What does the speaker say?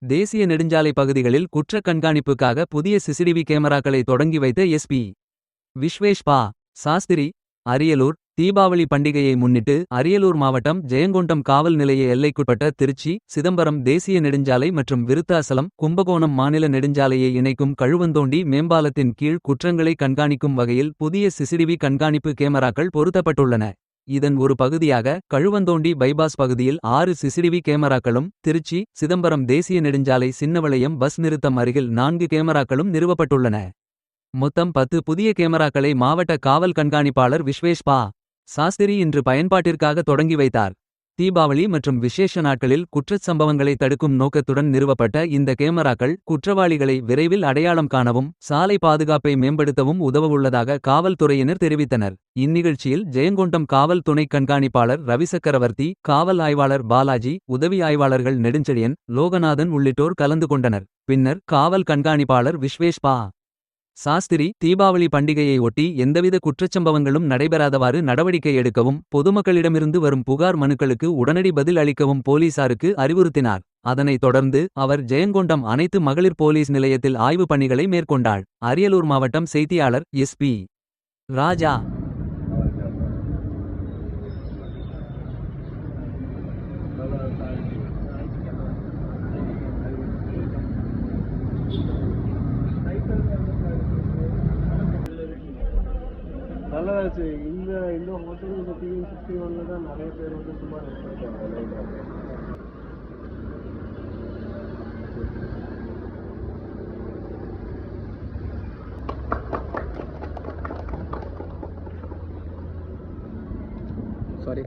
தேசிய நெடுஞ்சாலை பகுதிகளில் குற்றக் கண்காணிப்புக்காக புதிய சிசிடிவி கேமராக்களை தொடங்கி வைத்த எஸ்பி விஸ்வேஷ் பா. சாஸ்திரி. அரியலூர் தீபாவளி பண்டிகையை முன்னிட்டு அரியலூர் மாவட்டம் ஜெயங்கொண்டம் காவல் நிலைய எல்லைக்குட்பட்ட திருச்சி சிதம்பரம் தேசிய நெடுஞ்சாலை மற்றும் விருத்தாசலம் கும்பகோணம் மாநில நெடுஞ்சாலையை இணைக்கும் கழுவந்தோண்டி மேம்பாலத்தின் கீழ் குற்றங்களை கண்காணிக்கும் வகையில் புதிய சிசிடிவி கண்காணிப்பு கேமராக்கள் பொருத்தப்பட்டுள்ளன. இதன் ஒரு பகுதியாக கழுவந்தோண்டி பைபாஸ் பகுதியில் 6 சிசிடிவி கேமராக்களும் திருச்சி சிதம்பரம் தேசிய நெடுஞ்சாலை சின்னவளையம் பஸ் நிறுத்தம் அருகில் 4 கேமராக்களும் நிறுவப்பட்டுள்ளன. மொத்தம் 10 புதிய கேமராக்களை மாவட்ட காவல் கண்காணிப்பாளர் விஸ்வேஷ் பா. சாஸ்திரி இன்று பயன்பாட்டிற்காக தொடங்கி வைத்தார். தீபாவளி மற்றும் விசேஷ நாட்களில் குற்றச் சம்பவங்களை தடுக்கும் நோக்கத்துடன் நிறுவப்பட்ட இந்த கேமராக்கள் குற்றவாளிகளை விரைவில் அடையாளம் காணவும் சாலை பாதுகாப்பை மேம்படுத்தவும் உதவவுள்ளதாக காவல்துறையினர் தெரிவித்தனர். இந்நிகழ்ச்சியில் ஜெயங்கொண்டம் காவல் துணை கண்காணிப்பாளர் ரவிசக்கரவர்த்தி காவல் ஆய்வாளர் பாலாஜி உதவி ஆய்வாளர்கள் நெடுஞ்செழியன் லோகநாதன் உள்ளிட்டோர் கலந்து கொண்டனர். பின்னர் காவல் கண்காணிப்பாளர் விஸ்வேஷ் பா. சாஸ்திரி தீபாவளி பண்டிகையை ஒட்டி எந்தவித குற்றச்சம்பவங்களும் நடைபெறாதவாறு நடவடிக்கை எடுக்கவும் பொதுமக்களிடமிருந்து வரும் புகார் மனுக்களுக்கு உடனடி பதில் அளிக்கவும் போலீசாருக்கு அறிவுறுத்தினார். அதனைத் தொடர்ந்து அவர் ஜெயங்கொண்டம் அனைத்து மகளிர் போலீஸ் நிலையத்தில் ஆய்வு பணிகளை மேற்கொண்டாள். அரியலூர் மாவட்டம் செய்தியாளர் எஸ்பி ராஜா. நல்லதாச்சு. இந்த இந்த ஹோட்டல் இந்த TN61 தான் நிறைய பேர் வந்து சும்மா எடுத்துருக்காங்க. சாரி.